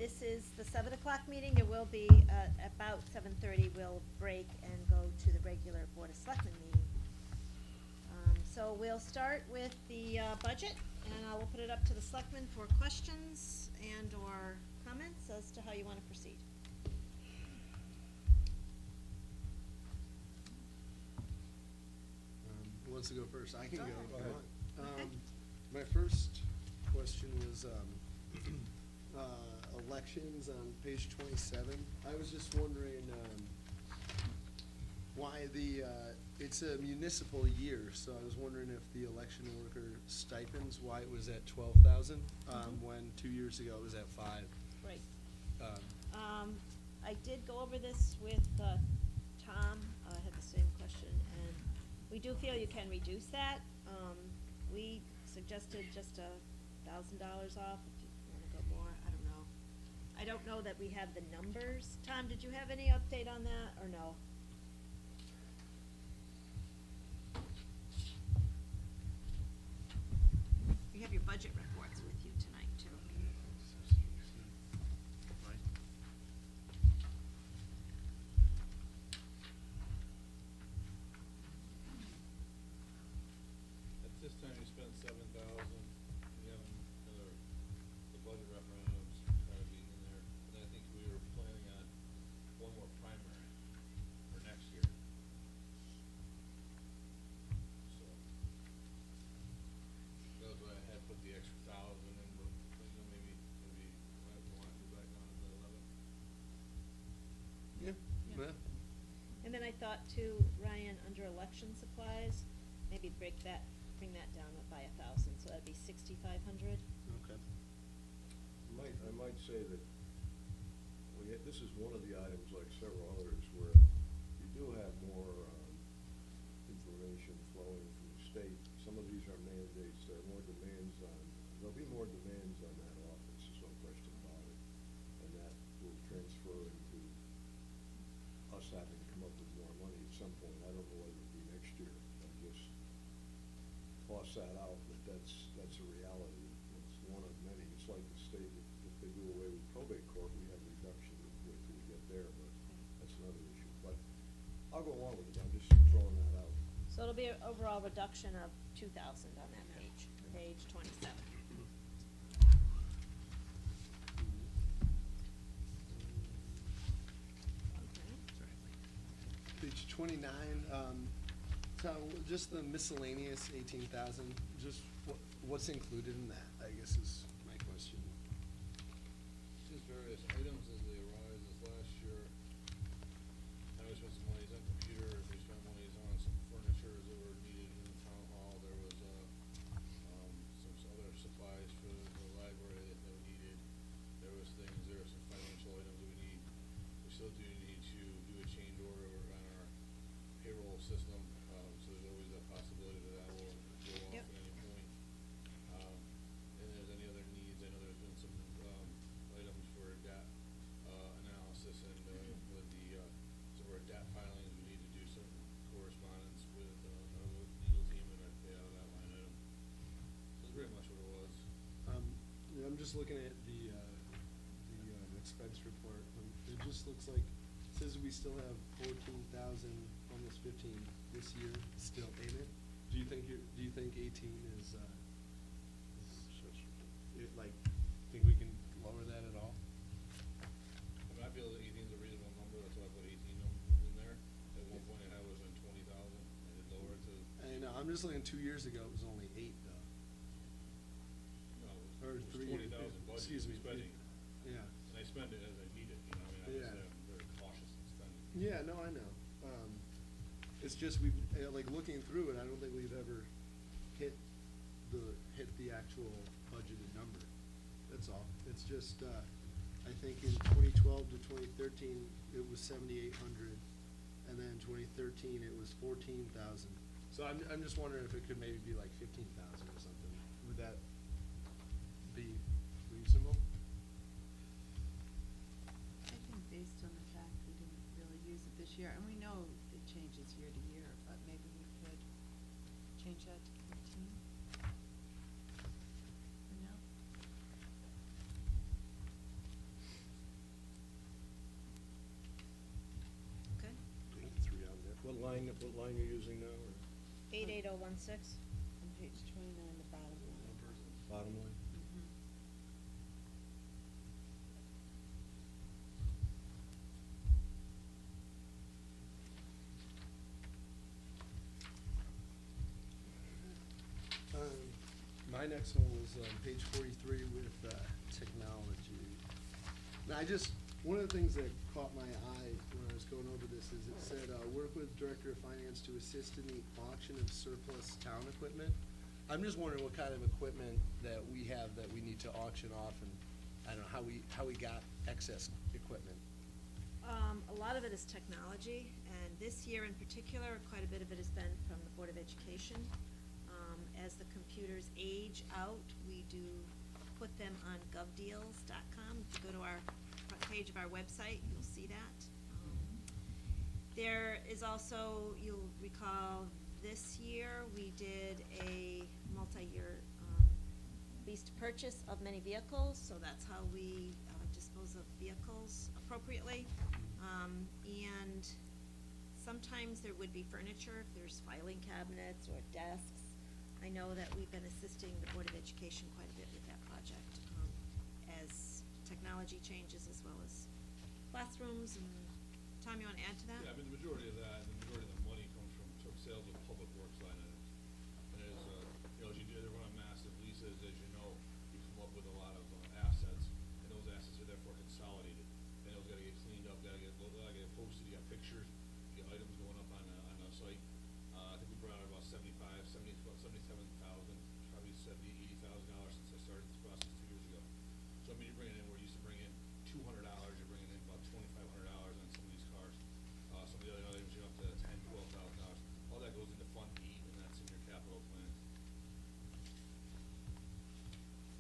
This is the 7 o'clock meeting. It will be about 7:30. We'll break and go to the regular Board of Selectmen meeting. So we'll start with the budget, and I will put it up to the Selectmen for questions and/or comments as to how you want to proceed. Who wants to go first? I can go. Go if you ahead. want. Okay. My first question was elections on page 27. I was just wondering why it's a municipal year, so I was wondering if the election worker stipends, why it was at 12,000 when 2 years ago it was at 5. Right. I did go over this with Tom. I had the same question, and we do feel you can reduce that. We suggested just $1,000 off. If you want to go more, I don't know. I don't know that we have the numbers. Tom, did you have any update on that, or no? We have your budget reports with you tonight, too. At this time, you spent $7,000, you have the budget referendums kind of being in there, and I think we were planning on one more primary for next year. So, that was why I had put the extra 1,000 in, but, maybe we want to go back down to the 11. Yeah. Yeah. And then I thought too, Ryan, under election supplies, maybe bring that down by 1,000, so that'd be 6,500. Okay. I might say that this is one of the items, like several others, where you do have more information flowing from the state. Some of these are mandates. There are more demands there'll be more demands on that office, there's no question about it. And that will transfer into us having to come up with more money at some point. I don't know whether it'll be next year. I just toss that out, but that's a reality. It's one of many. It's like the state, if they do away with probate court, we have reduction till we get there, but that's another issue. But I'll go along with it, I'm just throwing that out. So it'll be an overall reduction of 2,000 on that page 27. Page 29, so just the miscellaneous 18,000, just what's included in that, I guess is my question. Just various items as they arise. This last year, I know we spent some monies on computers, we spent monies on some furniture that were needed in the town hall. There was, some other supplies for the library that we needed. There were some financial items that we need. We still do need to do a change order on our payroll system, so there's always that possibility that will go off Yep. at any point. And there's any other needs, I know there's been some, items for debt, analysis and, with the, some of our debt filings, we need to do some correspondence with, our legal team and I pay out of that line item. So that's pretty much what it was. Yeah, I'm just looking at the expense report, it just looks like, it says we still have 14,000, almost 15 this year still in it. Do you think 18 is think we can lower that at all? I mean, I feel that 18 is a reasonable number, that's why I put 18 in there. At one point it was in 20,000, I did lower it to. I know, I'm just looking, 2 years ago, it was only 8 though. No, Or it was 3 20,000 budget excuse me, spending. Yeah. And I spend it as I need it, you know, I mean, Yeah. I'm very cautious in spending. Yeah, no, I know. It's just like looking through it, I don't think we've ever hit the actual budgeted number. That's all. It's just, I think in 2012 to 2013, it was 7,800, and then 2013, it was 14,000. So I'm just wondering if it could maybe be like 15,000 or something. Would that be reasonable? I think based on the fact we didn't really use it this year, and we know it changes year to year, but maybe we could change that to 15 for now. what line you're using now, or 88016. On page 29, the bottom line. bottom line? Mhm. My next one was on page 43 with technology. Now, one of the things that caught my eye when I was going over this is it said, work with Director of Finance to assist in the auction of surplus town equipment. I'm just wondering what kind of equipment that we have that we need to auction off, and I don't know, how we got excess equipment. A lot of it is technology, and this year in particular, quite a bit of it has been from the Board of Education. As the computers age out, we do put them on govdeals.com. If you go to our front page of our website, you'll see that. There is also, you'll recall, this year, we did a multi-year lease to purchase of many vehicles, so that's how we dispose of vehicles appropriately. And sometimes there would be furniture, if there's filing cabinets or desks. I know that we've been assisting the Board of Education quite a bit with that project, as technology changes as well as classrooms. And Tom, you wanna add to that? Yeah, I mean, the majority of that, and the majority of the money comes from sales of public works line items. And as, as you do, they run on massive leases, as you know, you come up with a lot of assets, and those assets are therefore consolidated. And those gotta get cleaned up, gotta get posted, you got pictures, you got items going up on the site. I think we brought out about $77,000, probably $80,000 since I started this process 2 years ago. So I mean, you're bringing in, where you used to bring in $200, you're bringing in about $2,500 on some of these cars. Some of the other items, you're up to $10,000, $12,000. All that goes into Fund 8, and that's in your capital plan.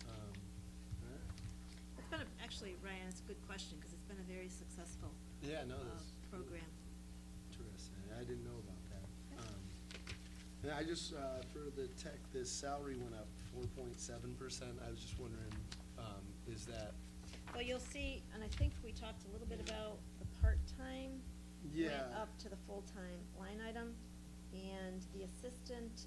Alright. It's been actually, Ryan, it's a good question, because it's been a very successful Yeah, no, that's program. interesting. I didn't know about that. And I just, for the tech, this salary went up 4.7%. I was just wondering, is that? Well, you'll see, and I think we talked a little bit about the part-time went Yeah. up to the full-time line item, and the assistant,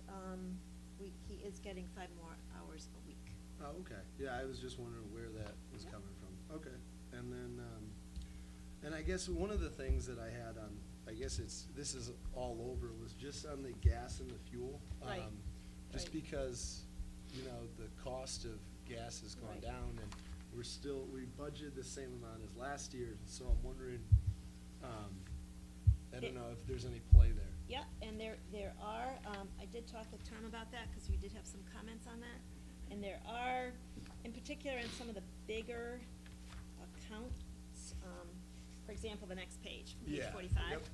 he is getting 5 more hours a week. Oh, okay. Yeah, I was just wondering where that was Yeah. coming from. Okay. And then, and I guess one of the things that I had on, I guess this is all over, was just on the gas and the fuel. Right. Just Right. because, the cost of gas has gone Right. down, and we budgeted the same amount as last year, so I'm wondering, I don't know if there's any play there. Yeah, and there are, I did talk with Tom about that, because we did have some comments on that. And there are, in particular, in some of the bigger accounts, for example, the next page, page Yeah, 45. yep.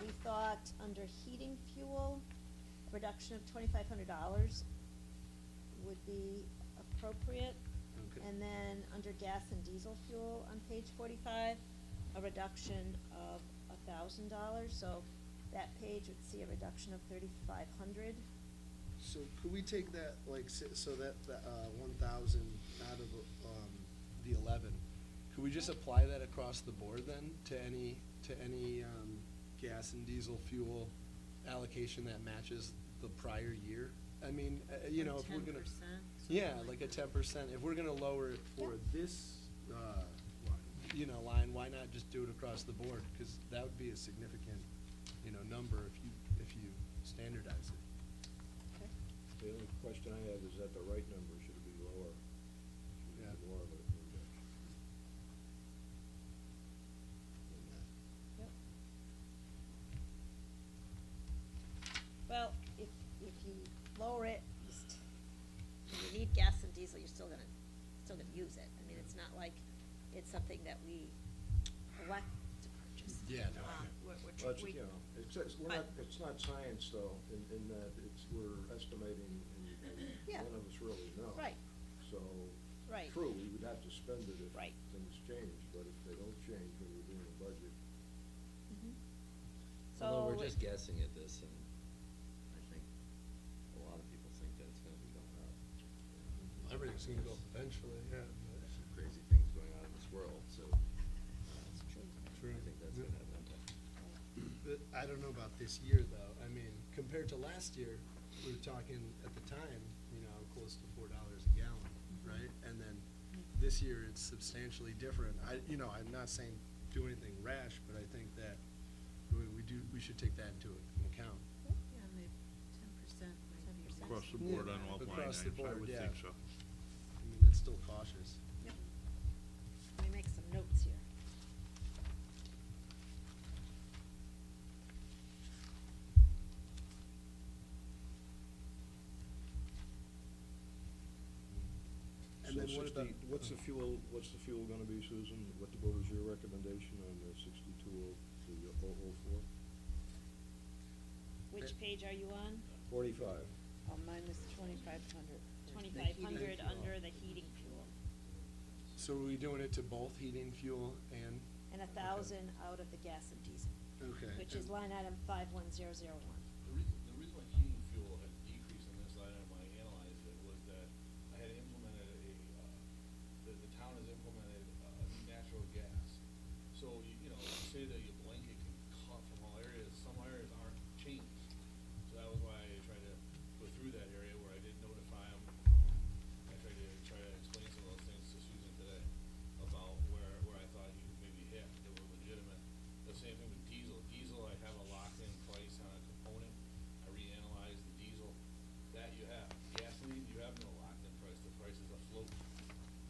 We thought under heating fuel, a reduction of $2,500 would be appropriate. Okay. And then under gas and diesel fuel on page 45, a reduction of $1,000. So that page would see a reduction of $3,500. So could we take that, so that, 1,000 out of, the 11, could we just apply that across the board then to any, gas and diesel fuel allocation that matches the prior year? I mean, if we're gonna. 10%, Yeah, something like like a that. 10%, if we're gonna lower it for Yep. this, line, why not just do it across the board? Cause that would be a significant, number if you standardize it. Okay. The only question I have, is that the right number, should it be lower? Should Yeah. it be more of a reduction? Than that? Yep. Well, if you lower it, you need gas and diesel, you're still gonna use it. I mean, it's not like it's something that we elect to purchase. Yeah, no. We're Well, we- it's not science though, in that we're estimating, and Yeah. none of us really know. Right. So, Right. true, we would have to spend it if Right. things change, but if they don't change when we're doing a budget, Mhm. Although So we're just guessing at this, and I think a lot of people think that it's gonna be going up. Everything's gonna go up eventually, yeah. There's some crazy things going on in this world, so It's true. True. I think that's Yeah. gonna have an impact. But I don't know about this year, though. I mean, compared to last year, we were talking at the time, you know, close to $4 a gallon, right? And then this year, it's substantially different. I'm not saying do anything rash, but I think that we should take that into account. Yeah, maybe 10% might be. 10%. Across the board Yeah, on all line across the items, I board, would yeah. think so. I mean, that's still cautious. Yep. Let me make some notes here. And So then what about? what's the fuel gonna be, Susan? What was your recommendation on the 62, the 004? Which page are you on? 45. Oh, mine was 2,500. 2,500 under the heating fuel. So are we doing it to both heating fuel and? And 1,000 out of the gas and diesel. Okay. Which is and- line item 51001. The reason why heating fuel had decreased in this line item, when I analyzed it, was that I had implemented the town has implemented, natural gas. So, say that your blanket can cut from all areas, some areas aren't changed. So that was why I tried to go through that area where I did notify them. I tried to explain some of those things to Susan today about where I thought you maybe hit that were legitimate. The same thing with diesel. Diesel, I have a locked-in price on a component. I reanalyzed the diesel. That you have. Gasoline, you have no locked-in price. The price is afloat.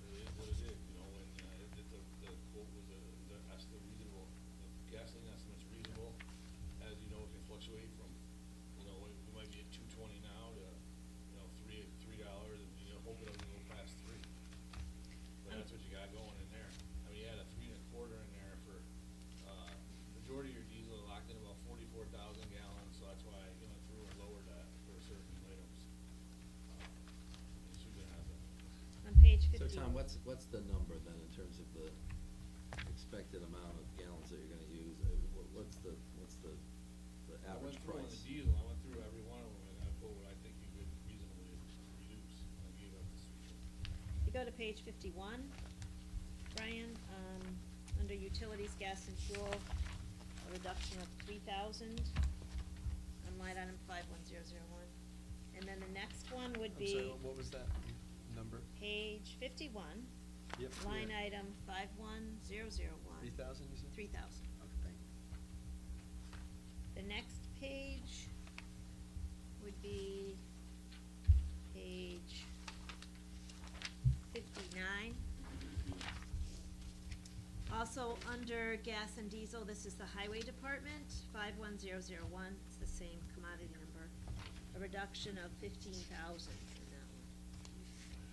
It is what it is, when the quote was the reasonable, the gasoline estimate's reasonable. As you know, it can fluctuate from, we might be at $2.20 now to, $3, and hope it doesn't go past 3. But that's what you got going in there. I mean, you had a 3.25 in there for, majority of your diesel locked in about 44,000 gallons, so that's why, I threw and lowered that for certain items. And Susan has that. On page 50. So Tom, what's the number then in terms of the expected amount of gallons that you're gonna use? What's the average I went through on the price? diesel, I went through every one of them, and I put what I think you could reasonably reduce, and I gave up the Susan. You go to page 51, Brian, under utilities, gas and fuel, a reduction of 3,000 on line item 51001. And then the next one would I'm be sorry, what was that number? page 51, Yep. line yeah. item 51001. 3,000, you said? 3,000. Okay, thank you. The next page would be page 59. Also, under gas and diesel, this is the highway department, 51001, it's the same commodity number. A reduction of 15,000 in that one,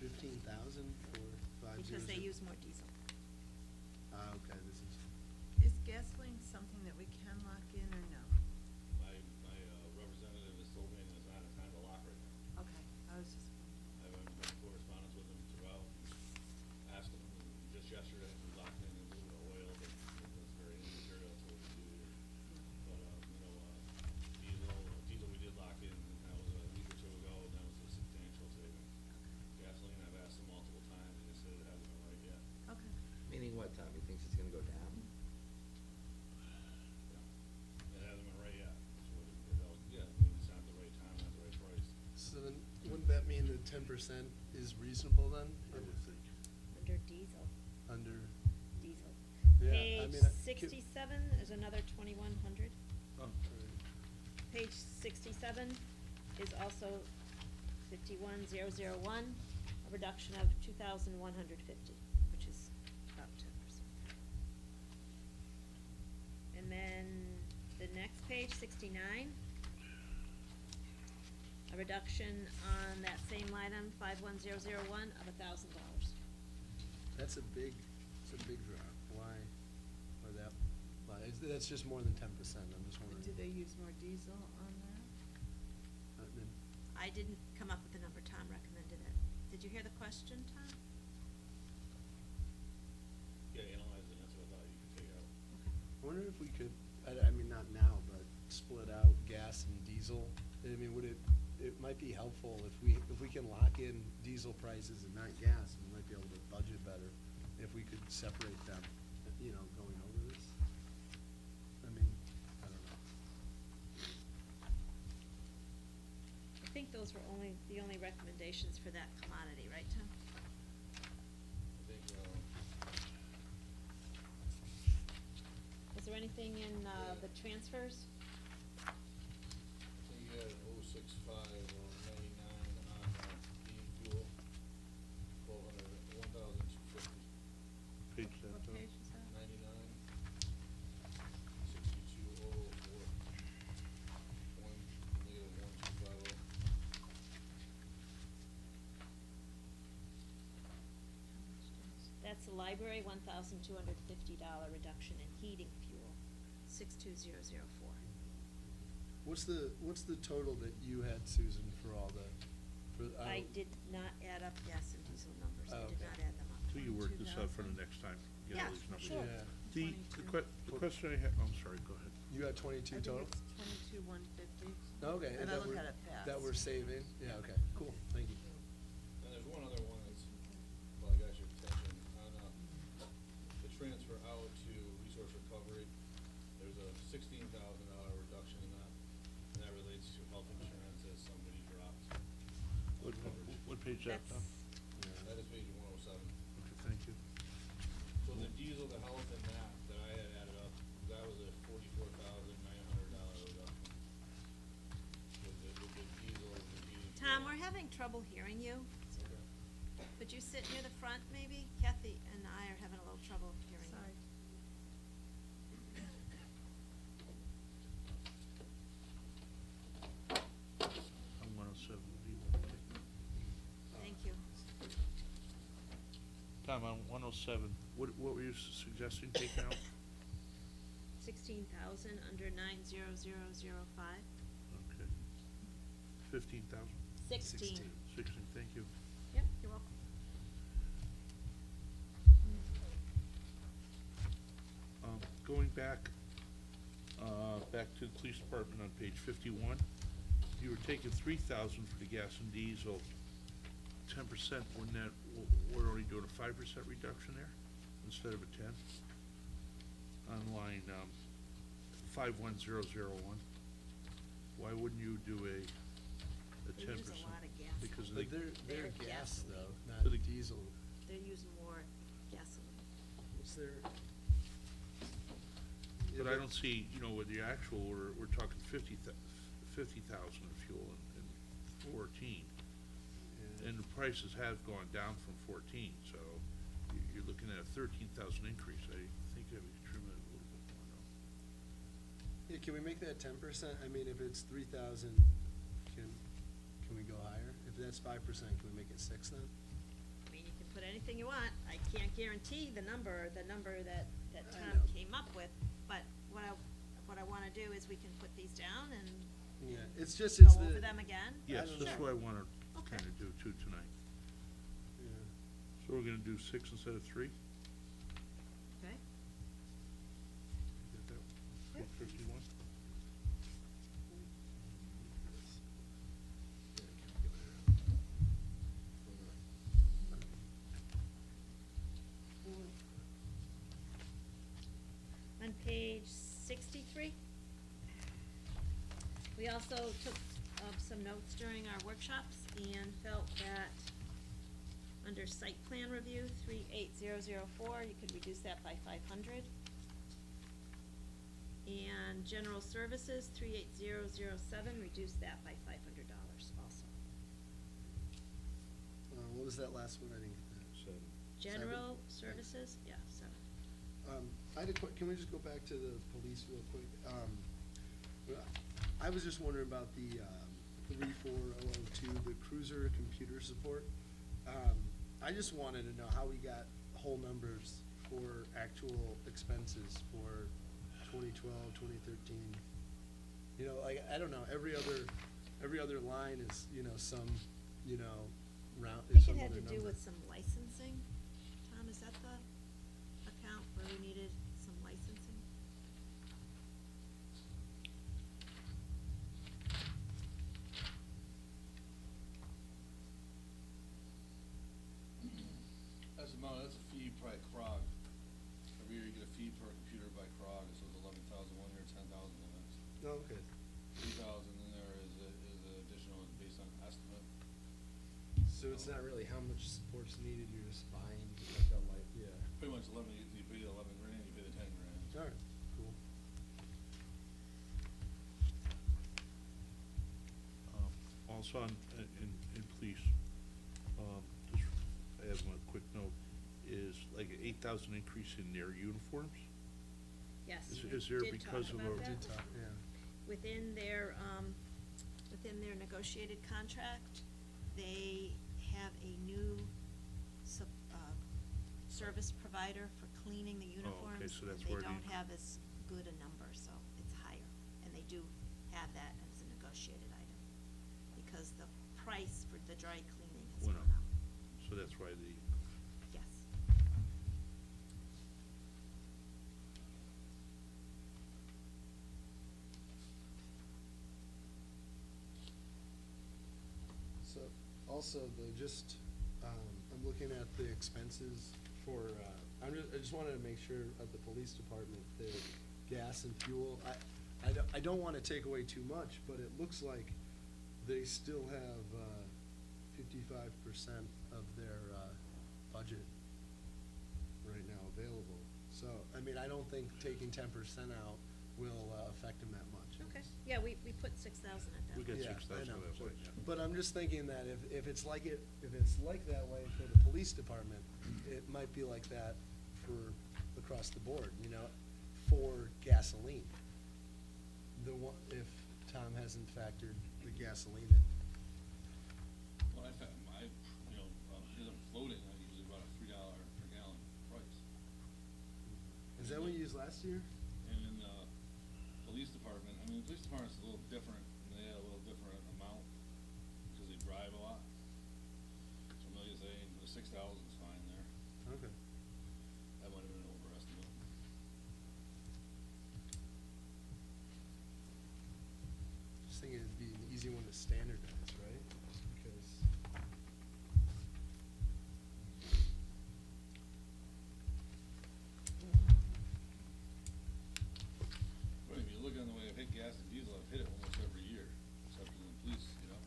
15,000 for 500? because they use more diesel. Okay, this is, Is gasoline something that we can lock in or no? My representative has told me it's not a time to lock right now. Okay, I was just wondering. I've been in correspondence with him throughout, asked him, just yesterday, we locked in a little bit of oil, but it's very immaterial to what we do here. But, diesel we did lock in, and that was a week or two ago, and that was a substantial savings. Gasoline, I've asked them multiple times, and they said it hasn't been right yet. Okay. Meaning what, Tom? He thinks it's gonna go down? It hasn't been right yet. That's what it's not the right time, not the right price. so then, wouldn't that mean that 10% is reasonable then? I would think. Under diesel. Under, Diesel. Yeah, I Page mean, 67 is another 2,100. Oh, Page 67 is also 51001, a reduction of 2,150, which is about 10%. And then the next page, 69, a reduction on that same item, 51001, of $1,000. that's a big drop. Why that, that's just more than 10%, I'm just wondering. Do they use more diesel on that? Then- I didn't come up with the number, Tom recommended it. Did you hear the question, Tom? Yeah, analyze it, that's what I thought you could take out. I wonder if we could, I mean, not now, but split out gas and diesel. I mean, it might be helpful if we can lock in diesel prices and not gas, we might be able to budget better if we could separate them, going over this. I mean, I don't know. think those were the only recommendations for that commodity, right, Tom? I think, Was there anything in, the transfers? I think you had 065 or 99 on, heating fuel, 1,250. Page that, What page is that? 99, 62,004, -1250. That's the library, $1,250 reduction in heating fuel, 62004. What's the total that you had, Susan, for all the, I did not add up gas and diesel numbers, I did Okay. not add them up. so you work this out for the 22,000. next time, get Yeah, all these numbers. sure. Yeah. The 22. question I have, I'm sorry, go ahead. You got 22 total? I think it's 22,150. Okay. And I that look we're- at it fast. That we're saving, yeah, okay, cool, thank you. And there's one other one that's, well, I got your attention, on, the transfer out to resource recovery, there's a $16,000 reduction in that, and that relates to health insurance as somebody dropped. What page is that, Tom? That is page 107. Okay, thank you. So the diesel, the health and that I had added up, that was a $44,900 reduction. With the diesel and the heating. Tom, fuel. we're having trouble hearing you. Okay. Could you sit near the front, maybe? Kathy and I are having a little trouble hearing you. Sorry. I'm 107. Thank you. Tom, on 107, what were you suggesting taking out? 16,000 under 90005. Okay. 15,000? 16. 16, thank you. Yep, you're welcome. Going back to the police department on page 51, you were taking 3,000 for the gas and diesel, 10%, wouldn't that, we're only doing a 5% reduction there instead of a 10? On line 51001, why wouldn't you do a 10%? They use a lot of gas. Because But they, they're They're gas gasoline. though, So not the- diesel. They're using more gasoline. What's their? but I don't see, with the actual, we're talking 50,000 of fuel in 14. Yeah. And the prices have gone down from 14, so you're looking at a 13,000 increase. I think that we contributed a little bit more, no? Yeah, can we make that 10%? I mean, if it's 3,000, can we go higher? If that's 5%, can we make it 6 then? I mean, you can put anything you want. I can't guarantee the number that I Tom know. came up with, but what I wanna do is we can put these down and Yeah, it's just, go it's the. over them again. Yes, don't that's know. what I wanna Okay. kinda do too tonight. Yeah. So we're gonna do 6 instead of 3? Okay. Get that? Yep. 51? On page 63, we also took some notes during our workshops and felt that under site plan review, 38004, you could reduce that by 500. And general services, 38007, reduce that by $500 also. What was that last one? I didn't get that. 7. General Seven? services, yeah, 7. I had a can we just go back to the police real quick? I was just wondering about the 34002, the cruiser computer support. I just wanted to know how we got whole numbers for actual expenses for 2012, 2013. Like, I don't know, every other line is, some, round, I is think some it had other to do number. with some licensing. Tom, is that the account where we needed some licensing? That's a fee by CROG. Every year you get a fee per computer by CROG, so it's 11,000 one year, 10,000 the next. Oh, okay. 3,000 in there is an additional know, based on estimate. So it's not really how much support's needed, you're just buying like a light, yeah. Pretty much you pay the 11 grand, you pay the 10 grand. Alright, cool. Also in police, just, I have one quick note, is like an 8,000 increase in their uniforms? Yes, Is- we is there did because talk of about a- that. Did talk, yeah. Within their negotiated contract, they have a new service provider for cleaning the uniforms. so that's and where they the- don't have as good a number, so it's higher, and they do have that as a negotiated item, because the price for the dry cleaning has Went gone up. up. So that's why Yes. So, also I'm looking at the expenses for, I just wanted to make sure of the police department, the gas and fuel. I don't wanna take away too much, but it looks like they still have, 55% of their, budget right now available. So, I mean, I don't think taking 10% out will, affect them that much. Okay, yeah, we put 6,000 at that. We got Yeah, 6,000 I know. that way, yeah. But I'm just thinking that if it's like that way for the police department, it might be like that for across the board, you know, for gasoline. If Tom hasn't factored the gasoline in. Well, I found as I'm floating, I usually about a $3 per gallon price. Is that what you used last year? And in the police department, the police department's a little different, and they have a little different amount, because they drive a lot. So I'm gonna say, the 6,000's fine there. Okay. That might have been an overestimate. Just thinking it'd be an easy one to standardize, right? Because. But if you look on the way I've hit gas and diesel, I've hit it almost every year, except for the police, you know?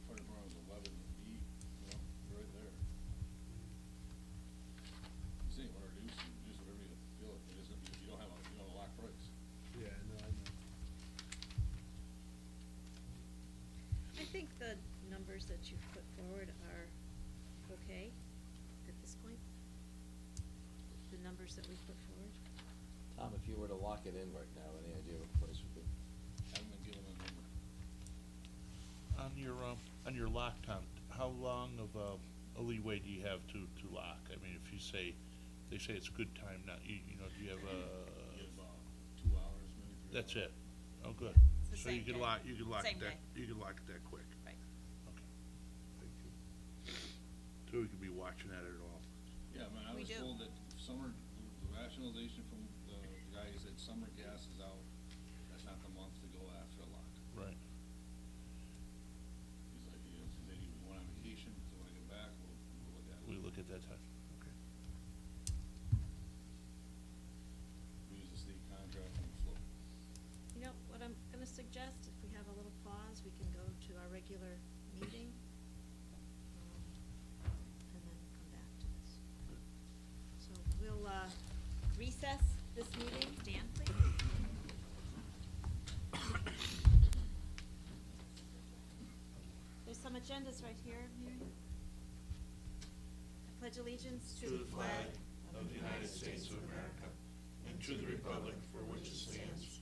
Fire department was 11 each, right there. You say you wanna reduce, you reduce whatever you feel it, you don't have a lock price. Yeah, no, I know. I think the numbers that you've put forward are okay at this point. The numbers that we've put forward. Tom, if you were to lock it in right now, any idea what the price would be? I haven't been given a number. On your lock, Tom, how long of a leeway do you have to lock? I mean, if you say, they say it's good time, not, do you have Give, 2 hours, maybe 3 hours. that's it? Oh, good. It's the So you same can day. lock, you can lock Same that, day. you can lock it that quick. Right. Okay. Thank you. So we could be watching at it all. Yeah, I We was do. told that the rationalization from the guy who said summer gas is out, that's not the month to go after a lock. Right. He's like, he said he went on vacation, so when I get back, we'll look at it. We look at that time. Okay. We use the state contract and float. You know, what I'm gonna suggest, if we have a little pause, we can go to our regular meeting, and then come back to this. So we'll, recess this meeting. Dan, please. There's some agendas right here, Mary. I pledge allegiance to the flag of the United States of America and to the republic for which it stands,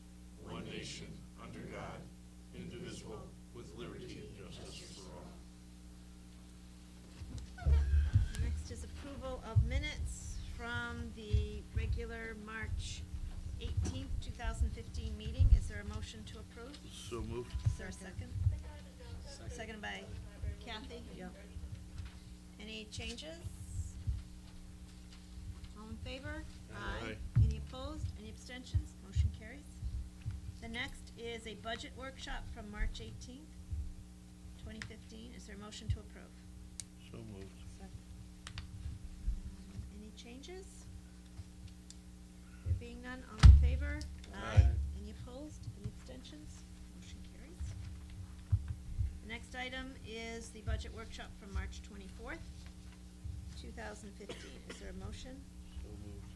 one nation, under God, indivisible, with liberty and justice for all. Next is approval of minutes from the regular March 18th, 2015 meeting. Is there a motion to approve? So moved. Is there a second? Seconded by Kathy? Yep. Any changes? All in favor? Aye. Any opposed? Any abstentions? Motion carries. The next is a budget workshop from March 18th, 2015. Is there a motion to approve? So moved. Any changes? being none, all in favor? Aye. Any opposed? Any abstentions? Motion carries. The next item is the budget workshop from March 24th, 2015. Is there a motion? So moved.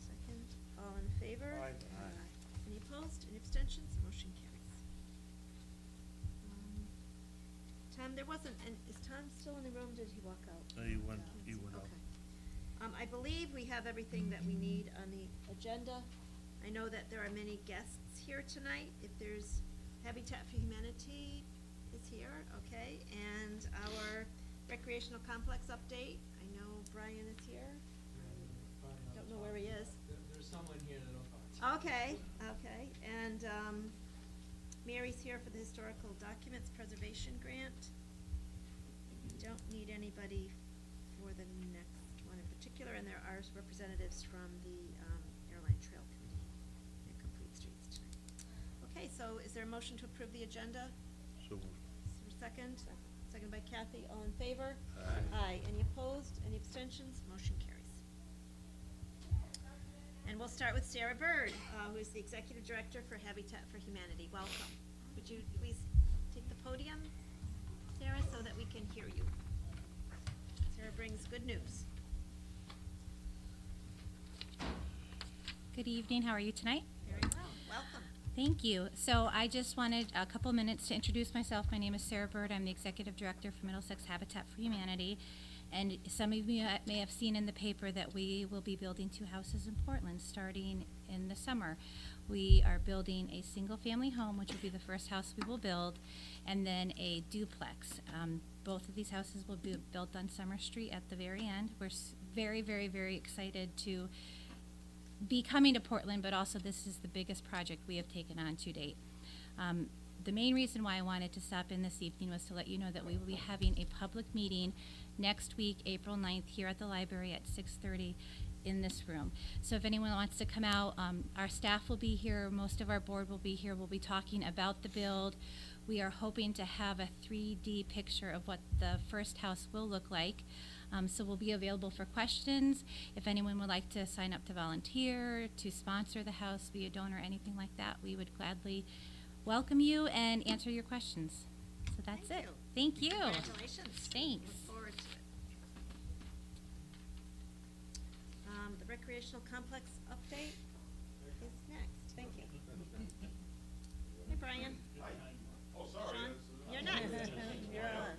Second. All in favor? Aye. Any opposed? Any abstentions? Motion carries. Tom, there wasn't, and is Tom still in the room? Did he walk out? He went out. Okay. I believe we have everything that we need on the agenda. I know that there are many guests here tonight. If there's Habitat for Humanity is here, okay, and our recreational complex update. I know Brian is here. Don't know where he is. There's someone here that I'll talk to. Okay, and, Mary's here for the Historical Documents Preservation Grant. We don't need anybody for the next one in particular, and there are representatives from the, Airline Trail Committee at Complete Streets tonight. Okay, so is there a motion to approve the agenda? So moved. Is there a second? Second by Kathy, all in favor? Aye. Any opposed, any abstentions? Motion carries. And we'll start with Sarah Bird, who is the Executive Director for Habitat for Humanity. Welcome. Would you please take the podium, Sarah, so that we can hear you? Sarah brings good news. Good evening, how are you tonight? Very well, welcome. Thank you. So I just wanted a couple minutes to introduce myself. My name is Sarah Bird. I'm the Executive Director for Middlesex Habitat for Humanity. And some of you may have seen in the paper that we will be building 2 houses in Portland starting in the summer. We are building a single-family home, which will be the first house we will build, and then a duplex. Both of these houses will be built on Summer Street at the very end. We're very, very, very excited to be coming to Portland, but also this is the biggest project we have taken on to date. The main reason why I wanted to stop in this evening was to let you know that we will be having a public meeting next week, April 9th, here at the library at 6:30 in this room. So if anyone wants to come out, our staff will be here, most of our board will be here. We'll be talking about the build. We are hoping to have a 3D picture of what the first house will look like. So we'll be available for questions. If anyone would like to sign up to volunteer, to sponsor the house, be a donor, anything like that, we would gladly welcome you and answer your questions. So that's Thank it. you. Thank you. Congratulations. Thanks. Look forward to it. The recreational complex update is next. Thank you. Hey, Brian. Oh, sorry. Sean, you're next. You're on.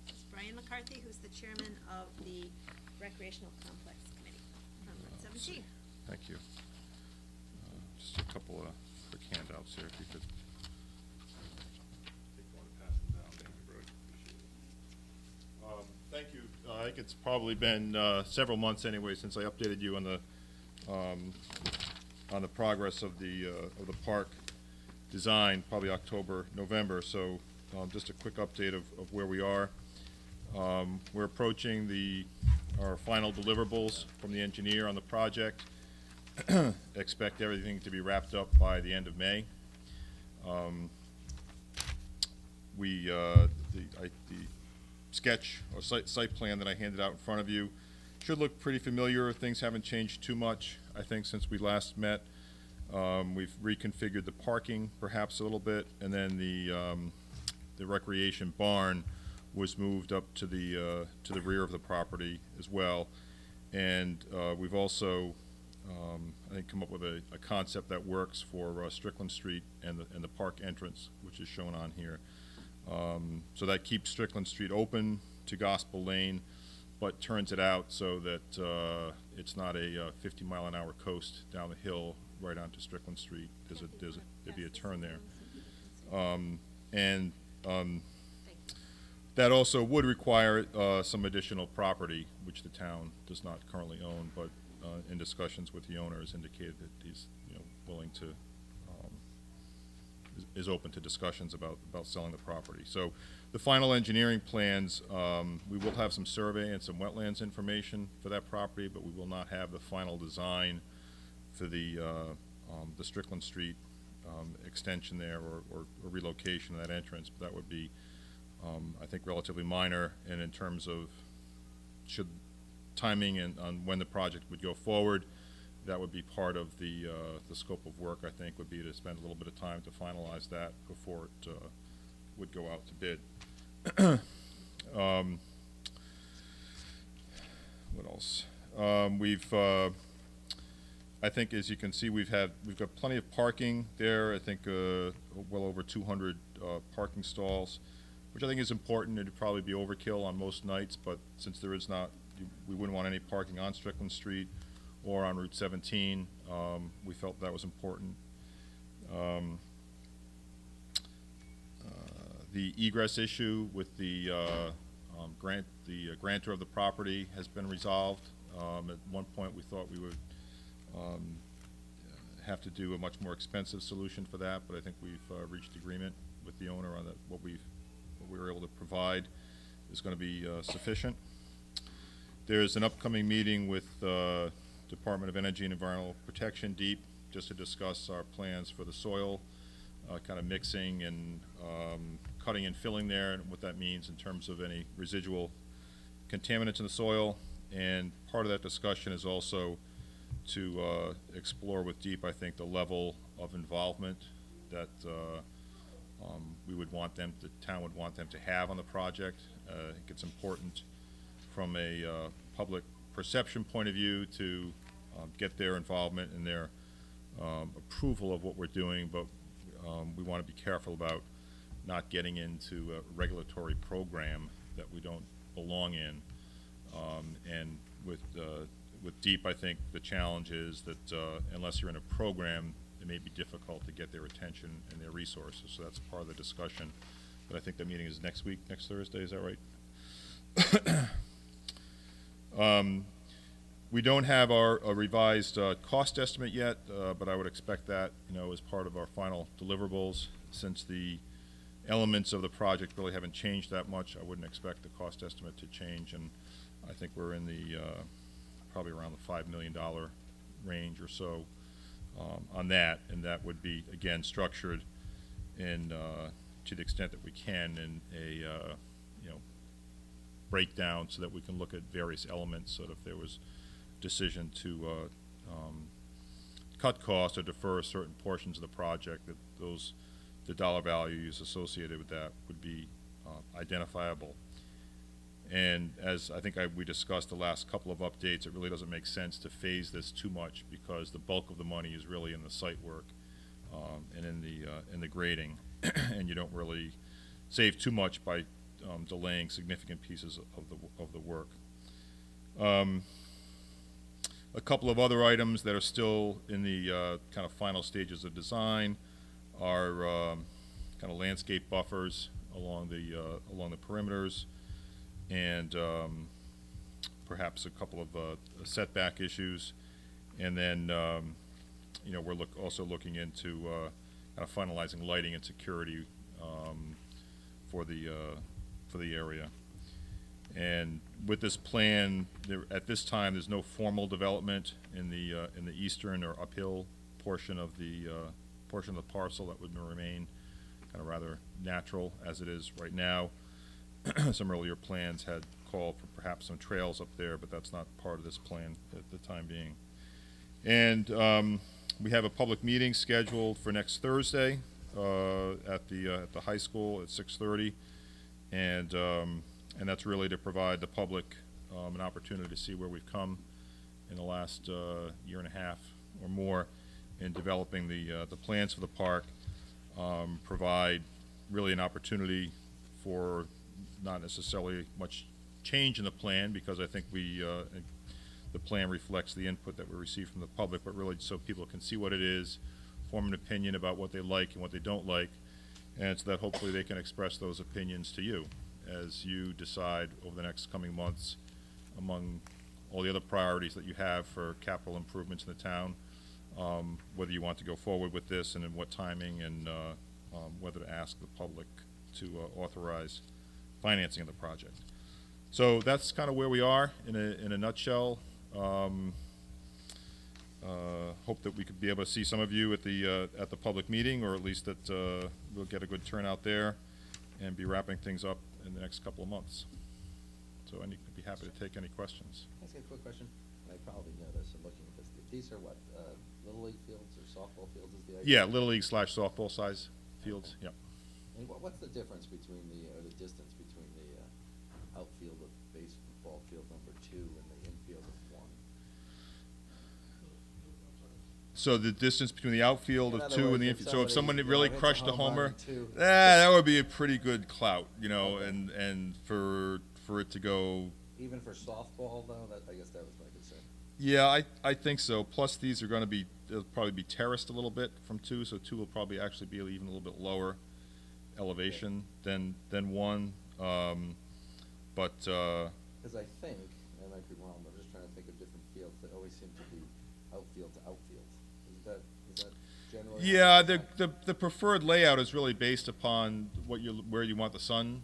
This is Brian McCarthy, who's the chairman of the Recreational Complex Committee from Route 17. Thank you. Just a couple of quick handouts here, if you could. Take one and pass them down. Thank you, Brody. Appreciate it. Thank you. I think it's probably been several months anyway since I updated you on the progress of the park design, probably October, November. So just a quick update of where we are. We're approaching our final deliverables from the engineer on the project. Expect everything to be wrapped up by the end of May. The sketch or site plan that I handed out in front of you should look pretty familiar. Things haven't changed too much, I think, since we last met. We've reconfigured the parking perhaps a little bit, and then the recreation barn was moved up to the rear of the property as well. And we've also, I think, come up with a concept that works for Strickland Street and the park entrance, which is shown on here. So that keeps Strickland Street open to Gospel Lane, but turns it out so that it's not a 50-mile-an-hour coast down the hill right onto Strickland Street. There'd be a turn there. That also would require some additional property, which the town does not currently own, but in discussions with the owner has indicated that he's willing to, is open to discussions about selling the property. So the final engineering plans, we will have some survey and some wetlands information for that property, but we will not have the final design for the Strickland Street extension there or relocation of that entrance. But that would be I think relatively minor, and in terms of should timing and on when the project would go forward, that would be part of the scope of work, I think, would be to spend a little bit of time to finalize that before it would go out to bid. What else? I think, as you can see, we've got plenty of parking there. I think well over 200 parking stalls, which I think is important. It'd probably be overkill on most nights, but since there is not, we wouldn't want any parking on Strickland Street or on Route 17. We felt that was important. The egress issue with the grantor of the property has been resolved. At one point, we thought we would have to do a much more expensive solution for that, but I think we've reached agreement with the owner on that. What we were able to provide is going to be sufficient. There's an upcoming meeting with Department of Energy and Environmental Protection, DEEP, just to discuss our plans for the soil, kind of mixing and cutting and filling there, and what that means in terms of any residual contaminants in the soil. And part of that discussion is also to explore with DEEP, I think, the level of involvement that we would want them, the town would want them to have on the project. I think it's important from a public perception point of view to get their involvement and their approval of what we're doing, but we want to be careful about not getting into a regulatory program that we don't belong in. And with DEEP, I think the challenge is that unless you're in a program, it may be difficult to get their attention and their resources. So that's part of the discussion. But I think the meeting is next week, next Thursday, is that right? We don't have a revised cost estimate yet, but I would expect that, as part of our final deliverables. Since the elements of the project really haven't changed that much, I wouldn't expect the cost estimate to change, and I think we're in the probably around the $5 million range or so on that, and that would be, again, structured in, to the extent that we can, in a breakdown so that we can look at various elements, so that if there was decision to cut costs or defer certain portions of the project, that the dollar values associated with that would be identifiable. And as I think we discussed the last couple of updates, it really doesn't make sense to phase this too much, because the bulk of the money is really in the site work and in the grading, and you don't really save too much by delaying significant pieces of the work. A couple of other items that are still in the kind of final stages of design are kind of landscape buffers along the perimeters, and perhaps a couple of setback issues, and then we're also looking into kind of finalizing lighting and security for the area. And with this plan, at this time, there's no formal development in the eastern or uphill portion of the parcel. That would remain kind of rather natural as it is right now. Some earlier plans had called for perhaps some trails up there, but that's not part of this plan at the time being. And we have a public meeting scheduled for next Thursday at the high school at 6:30, and that's really to provide the public an opportunity to see where we've come in the last year and a half or more in developing the plans for the park. Provide really an opportunity for not necessarily much change in the plan, because I think the plan reflects the input that we receive from the public, but really so people can see what it is, form an opinion about what they like and what they don't like, and so that hopefully they can express those opinions to you as you decide over the next coming months, among all the other priorities that you have for capital improvements in the town, whether you want to go forward with this and in what timing, and whether to ask the public to authorize financing of the project. So that's kind of where we are in a nutshell. Hope that we could be able to see some of you at the public meeting, or at least that we'll get a good turnout there, and be wrapping things up in the next couple of months. So I'd be happy to take any questions. Can I ask you a quick question? And I probably know this in looking at this. These are what, Little League fields or softball fields is the idea? Yeah, Little League / softball size fields, Okay. yep. And what's the difference between or the distance between the outfield of baseball field number 2 and the infield of 1? So the distance between the outfield In of other 2 and words, the if infield, so if someone somebody, really hits a crushed a home run homer, in 2. that would be a pretty good clout, Okay. and for it to go. Even for softball, though, I guess that was my concern. Yeah, I think so. Plus, these are going to they'll probably be terraced a little bit from 2, so 2 will probably actually be even a little bit lower elevation than 1. But Because I think, I might be wrong, but I'm just trying to think of different fields that always seem to be outfield to outfield. Is that generally? yeah, the preferred layout is really based upon where you want the sun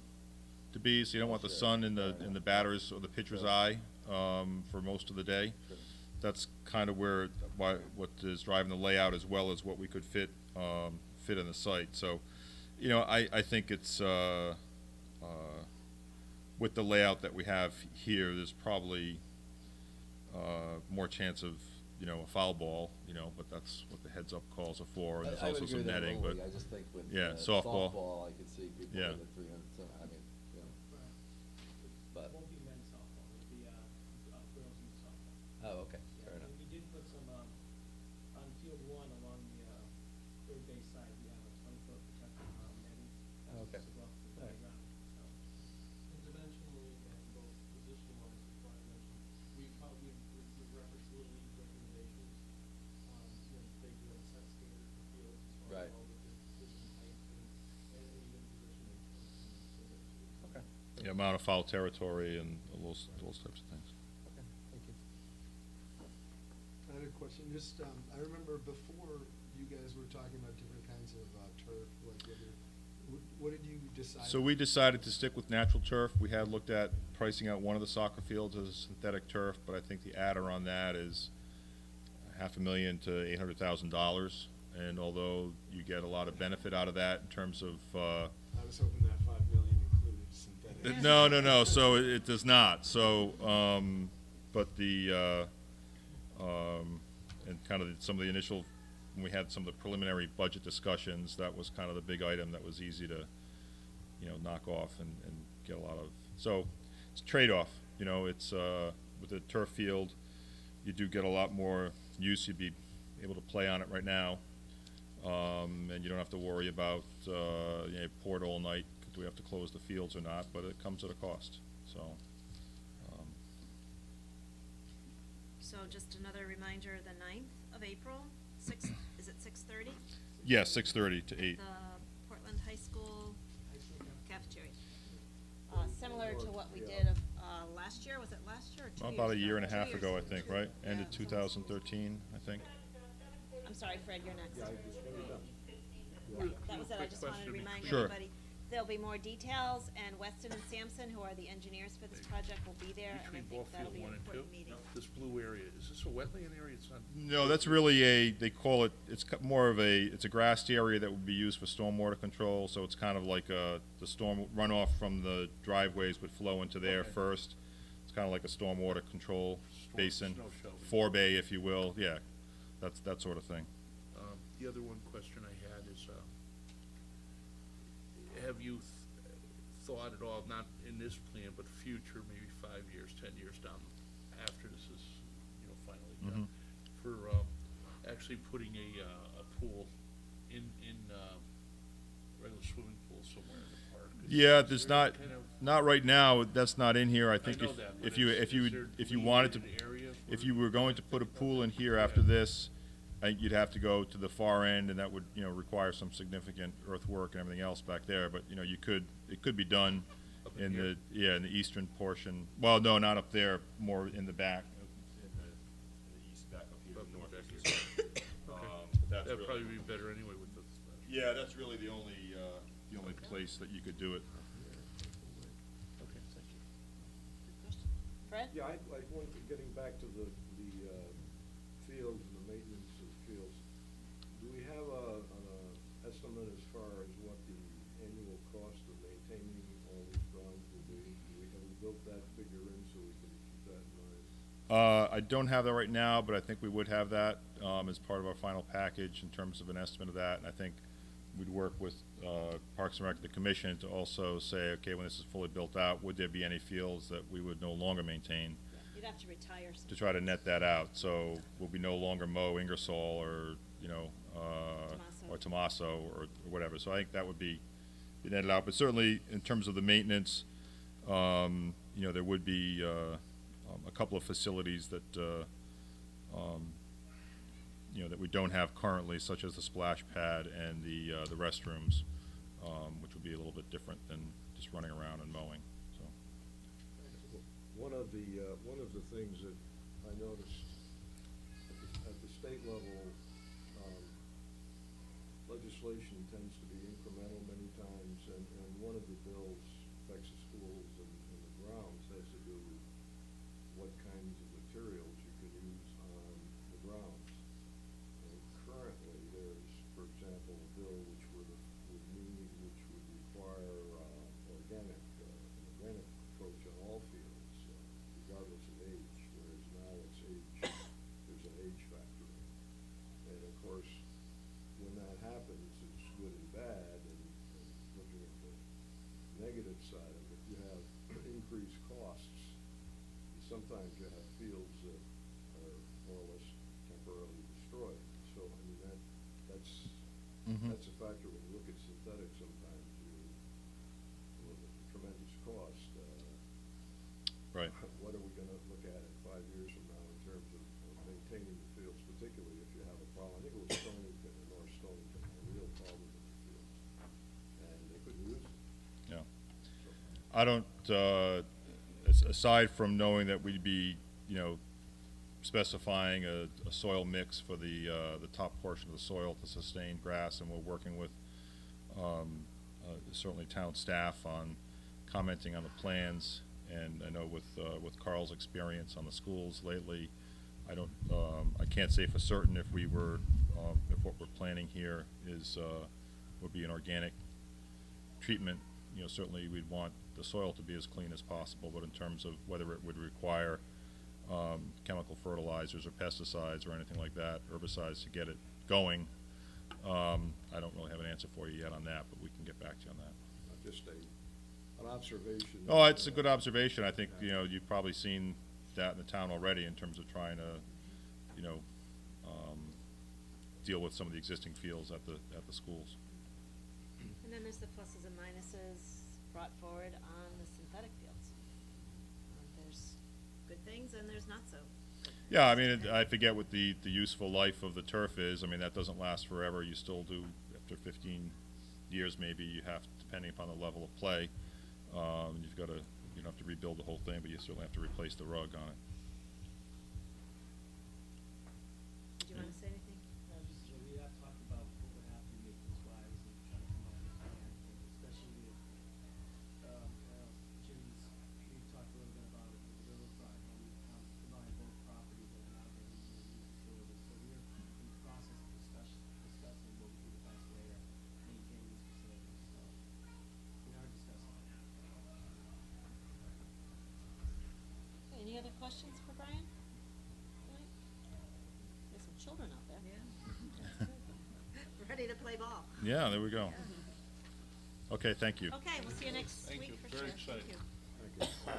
to be. So you don't want the Sure. sun in the Fair enough. batter's or the pitcher's Sure. eye for most of the day. Sure. That's kind of what is driving the layout, as well as what we could fit in the site. So, I think it's with the layout that we have here, there's probably more chance of a foul ball, but that's what the heads-up calls are for. And there's I would also agree some with that netting, totally. but I just think with yeah, softball. I could see people Yeah. with a 300, I mean, but, Won't be men's softball, it'll be, girls' youth softball. oh, okay, Yeah, fair enough. We did put some, on field 1 along the, third base side, we have a 20-foot protected, netting. Oh, okay. To go up to the All right. playground, so. And dimensionally, and both position-wise, as Brian mentioned, we've referenced Little League's recommendations, when they do a set standard for fields as far Right. as all the position height and even positioning. Okay. the amount of foul territory and those types of things. Okay, thank you. I had a question, just, I remember before you guys were talking about different kinds of turf, like what did you decide? So we decided to stick with natural turf. We had looked at pricing out one of the soccer fields as synthetic turf, but I think the adder on that is $500,000 to $800,000. And although you get a lot of benefit out of that in terms of, I was hoping that 5 million included synthetic. no, so it does not. So, but and kind of some of the initial, when we had some of the preliminary budget discussions, that was kind of the big item that was easy to, knock off and get a lot of. So it's a trade-off, it's, with the turf field, you do get a lot more use. You'd be able to play on it right now. And you don't have to worry about, port all night, do we have to close the fields or not, but it comes at a cost, so. So just another reminder, the 9th of April, is it 6:30? Yeah, 6:30 to 8. The Portland High School cafeteria. Similar to what we did last year, was it last year or 2 years ago? About a year and a 2 half years ago, I think, right? Ended Yeah, it's almost- 2013, I think. I'm sorry, Fred, you're next. Yeah, I just, when you're done. That was it, I Quick just wanted to question. remind Sure. everybody, there'll be more details, and Weston and Sampson, who are the engineers for this project, will be there, and I Between ball think that'll field be an 1 and 2? important meeting. This blue area, is this a wetland area? It's not. No, that's really they call it, more of it's a grassed area that would be used for stormwater control, so it's kind of like the storm runoff from the driveways would flow into there Okay. first. It's kind of like a stormwater control basin, snow shelter. forebay, if you will, yeah, that's that sort of thing. The other one question I had is, have you thought at all, not in this plan, but future, maybe 5 years, 10 years down, after this is, finally done, for actually putting a pool in regular swimming pool somewhere in the park? Yeah, Is there's there not, kind of- not right now, that's not in here. I I think know that, but if you, is there if you wanted to, delineated areas if where- you were going to put a pool in here after this, I think you'd have to go to the far end, and that would, require some significant earthwork and everything else back there, but, it could be done Up in here? in the eastern portion. Well, no, not up there, more in the back, in the east back up here, Up in the back northeast. here. But that's That'd really- probably be better anyway with the. Yeah, that's really the only place that you could do it. Okay, thank you. Fred? Yeah, I'd want, getting back to the fields and the maintenance of the fields, do we have an estimate as far as what the annual cost of maintaining all these grounds don't have that right now, but I think we would have that, as part of our final package in terms of an estimate of that, and I think we'd work with, Parks and Rec, the commission, to also say, okay, when this is fully built out, would there be any fields that we would no longer maintain? You'd have to retire some. To try to net that out, so will we no longer mow Ingersoll or, you know, Tomaso. or Tomaso or whatever, so I think that would be netted out, but certainly in terms of the maintenance, you know, there would be, a couple of facilities that, you know, that we don't have currently, such as the splash pad and the restrooms, which would be a little bit different than just running around and mowing, so. One of the things that I noticed at the state level, legislation tends to be incremental many times, and one of the bills affects the schools and the grounds, has to do with what kinds of materials you can use on the grounds. And currently, there's, for example, a bill which would require an organic approach on all fields, regardless of age, whereas now it's age, there's an age factor. And of course, when that happens, it's good and bad, and looking at the negative side of it, you have increased costs. Sometimes you have fields that are more or less temporarily destroyed. So, I mean, that's a factor when you look at synthetics sometimes, with a tremendous cost. Right. What are we gonna look at in 5 years from now in terms of maintaining the fields, particularly if you have a problem? I think it was Stonington or North Stonington, had a real problem with the fields, and they couldn't use them. Yeah. So, I don't, aside from knowing that we'd be, you know, specifying a soil mix for the top portion of the soil to sustain grass, and we're working with, certainly town staff on commenting on the plans, and I know with Carl's experience on the schools lately, I can't say for certain if we were, if what we're planning here is, would be an organic treatment. You know, certainly we'd want the soil to be as clean as possible, but in terms of whether it would require, chemical fertilizers or pesticides or anything like that, herbicides to get it going, I don't really have an answer for you yet on that, but we can get back to you on that. Just an observation. Oh, it's a good observation. I think, you know, you've probably seen that in the town already in terms of trying to, you know, deal with some of the existing fields at the schools. And then there's the pluses and minuses brought forward on the synthetic fields. There's good things and there's not so good things. Yeah, I mean, I forget what the useful life of the turf is. I mean, that doesn't last forever. You still do, after 15 years maybe, you have, depending upon the level of play, you've got to, you don't have to rebuild the whole thing, but you certainly have to replace the rug on it. Did you want to say anything? We have talked about what would happen maintenance-wise and trying to come up with a plan, especially if, Jim's, we talked a little bit about it with the riverfront, and we combined both properties that are now going to use new facilities. So we're in the process of discussing what would be the best way to maintain these facilities, so we are discussing it. Okay, any other questions for Brian? Tonight? There's some children out there. Yeah. Ready to play ball. Yeah, there we go. Okay, thank you. Okay, we'll see you next Thank week you. for Very sure. exciting. Thank you.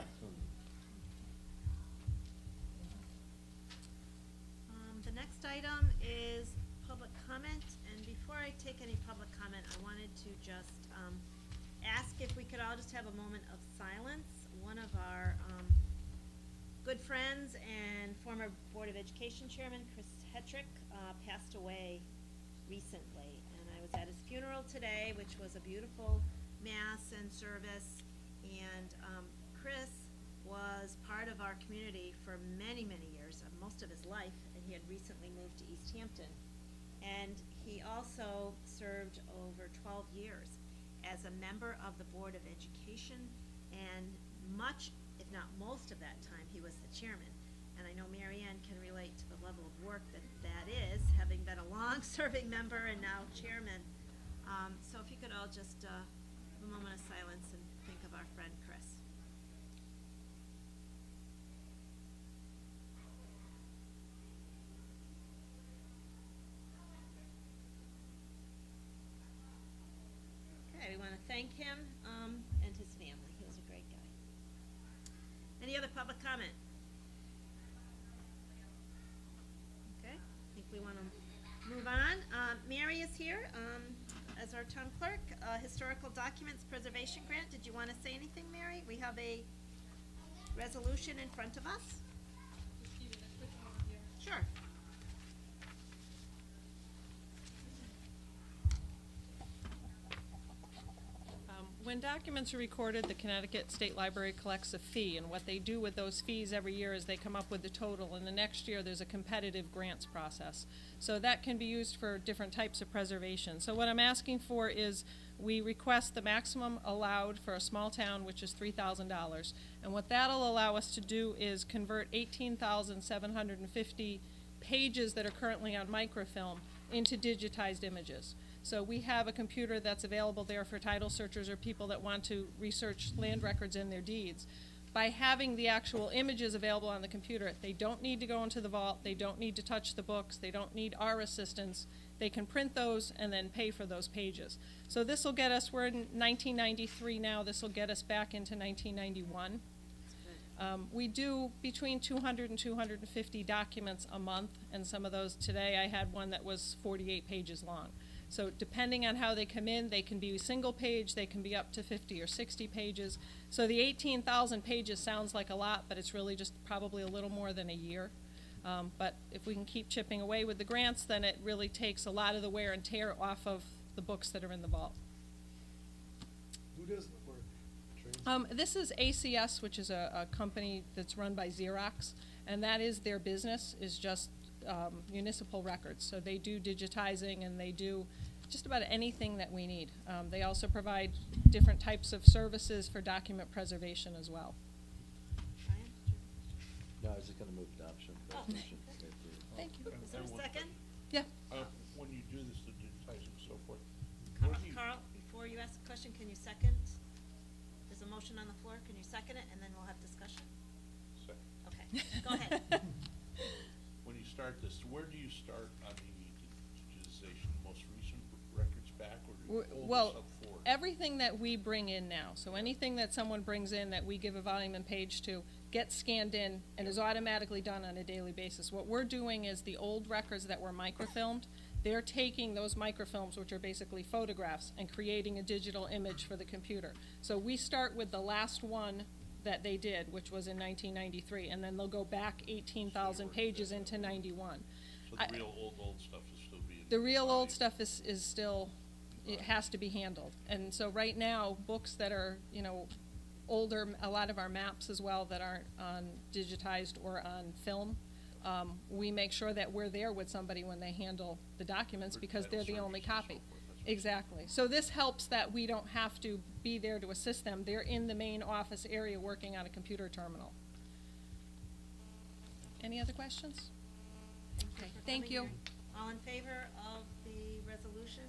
The next item is public comment, and before I take any public comment, I wanted to just, ask if we could all just have a moment of silence. One of our, good friends and former Board of Education Chairman, Chris Hetrick, passed away recently, and I was at his funeral today, which was a beautiful mass and service, and, Chris was part of our community for many, many years, most of his life, and he had recently moved to East Hampton. And he also served over 12 years as a member of the Board of Education, and much, if not most of that time, he was the chairman. And I know Mary Ann can relate to the level of work that is, having been a long-serving member and now chairman. So if you could all just, have a moment of silence and think of our friend Chris. Mary is here, as our town clerk, Historical Documents Preservation Grant. Did you wanna say anything, Mary? We have a resolution in front of us. Just give it a quick overview. Sure. When documents are recorded, the Connecticut State Library collects a fee, and what they do with those fees every year is they come up with the total, and the next year there's a competitive grants process. So that can be used for different types of preservation. So what I'm asking for is we request the maximum allowed for a small town, which is $3,000. And what that'll allow us to do is convert 18,750 pages that are currently on microfilm into digitized images. So we have a computer that's available there for title searchers or people that want to research land records in their deeds. By having the actual images available on the computer, they don't need to go into the vault, they don't need to touch the books, they don't need our assistance. They can print those and then pay for those pages. So this will get us, we're in 1993 now, this will get us back into 1991. We do between 200 and 250 documents a month, and some of those today, I had one that was 48 pages long. So depending on how they come in, they can be single page, they can be up to 50 or 60 pages. So the 18,000 pages sounds like a lot, but it's really just probably a little more than a year. But if we can keep chipping away with the grants, then it really takes a lot of the wear and tear off of the books that are in the vault. Who does the work? This is ACS, which is a company that's run by Xerox, and that is their business, is just municipal records. So they do digitizing and they do just about anything that we need. They also provide different types of services for document preservation as well. Brian? No, I was just gonna move adoption. Oh. resolution. Thank you. Is there a one second? Yeah. When you do this, the digitizing and so forth, Carl, where do you? Carl, before you ask a question, can you second? There's a motion on the floor, can you second it, and then we'll have discussion? Second. Okay, go ahead. When you start this, where do you start on the digitization? Most recent records back, or do you hold this Well, up forward? everything that we bring in now, so anything that someone brings in that we give a volume and page to, gets scanned in and is automatically done on a daily basis. What we're doing is the old records that were microfilmed, they're taking those microfilms, which are basically photographs, and creating a digital image for the computer. So we start with the last one that they did, which was in 1993, and then they'll go back 18,000 pages into 91. So the real old stuff is still being. The real old valued. stuff is still, it has to be handled. And so right now, books that are, older, a lot of our maps as well that aren't on digitized or on film, we make sure that we're there with somebody when they handle the documents For because title they're the only searches and so copy. forth, that's what- Exactly. So this helps that we don't have to be there to assist them. They're in the main office area working on a computer terminal. Any other questions? Okay, for thank coming you. here. All in favor of the resolution?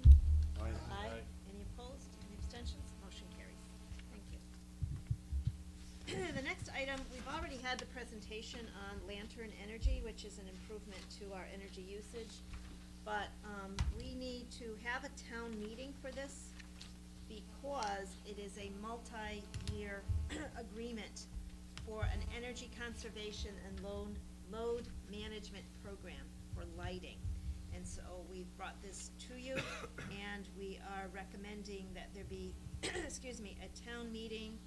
Aye. Aye. Any opposed? Any abstentions? Motion carries. Thank you. The next item, we've already had the presentation on Lantern Energy, which is an improvement to our energy usage. But, we need to have a town meeting for this because it is a multi-year agreement for an energy conservation and load management program for lighting. And so we've brought this to you, and we are recommending that there be, excuse me, a town meeting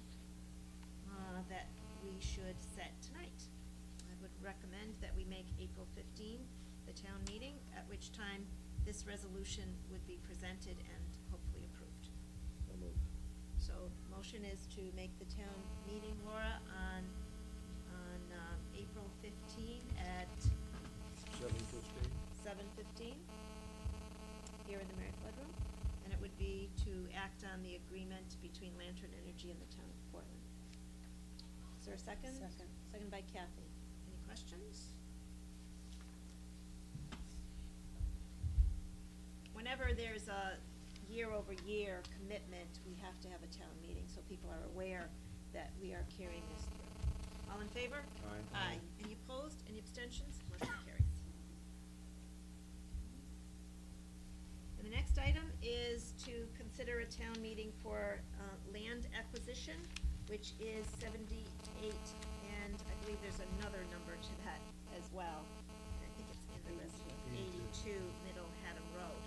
that we should set tonight. I would recommend that we make April 15 the town meeting, at which time this resolution would be presented and hopefully approved. So moved. So, motion is to make the town meeting, Laura, on April 15 at 7:15? 7:15 here in the Mary Flood Room. And it would be to act on the agreement between Lantern Energy and the town of Portland. Is there a second? Second. Second by Kathy. Any questions? Whenever there's a year-over-year commitment, we have to have a town meeting, so people are aware that we are carrying this through. All in favor? Aye. Aye. Any opposed? Any abstentions? Motion carries. And the next item is to consider a town meeting for land acquisition, which is 78, and I believe there's another number to that as well. And I think it's in the resolution, 82 Middle Haddam Road.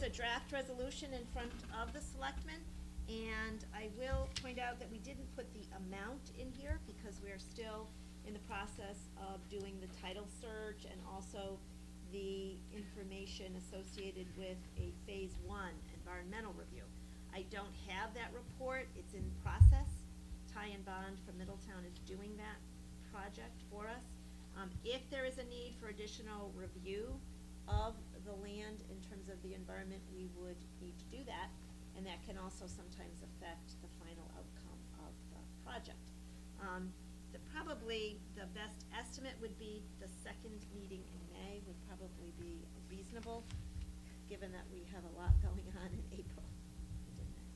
is a draft resolution in front of the selectmen, and I will point out that we didn't put the amount in here because we're still in the process of doing the title search and also the information associated with a phase 1 environmental review. I don't have that report, it's in process. Ty and Bond from Middletown is doing that project for us. If there is a need for additional review of the land in terms of the environment, we would need to do that, and that can also sometimes affect the final outcome of the project. Probably the best estimate would be the second meeting in May would probably be reasonable, given that we have a lot going on in April and in May.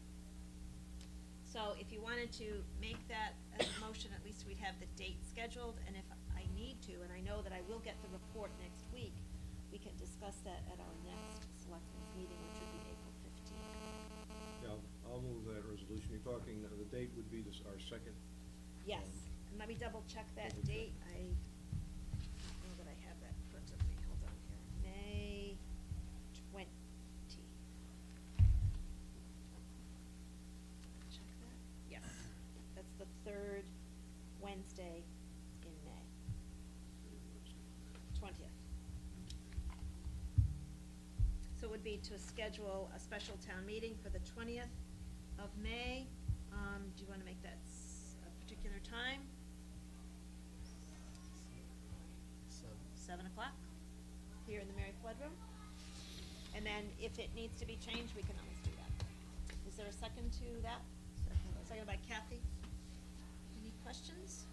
So if you wanted to make that as a motion, at least we'd have the date scheduled, and if I need to, and I know that I will get the report next week, we can discuss that at our next selectmen's meeting, which would be April 15th. Yeah, I'll move that resolution. You're talking, the date would be this, our second? Yes, and let me double check that Double check. date. I don't know that I have that in front of me. Hold on here. May 20. Check that? Yes, that's the third Wednesday in May. 20th. So it would be to schedule a special town meeting for the 20th of May. Do you want to make that a particular time? 7 o'clock, here in the Mary Flood Room. And then if it needs to be changed, we can always do that. Is there a second to that? Second by Kathy. Any questions?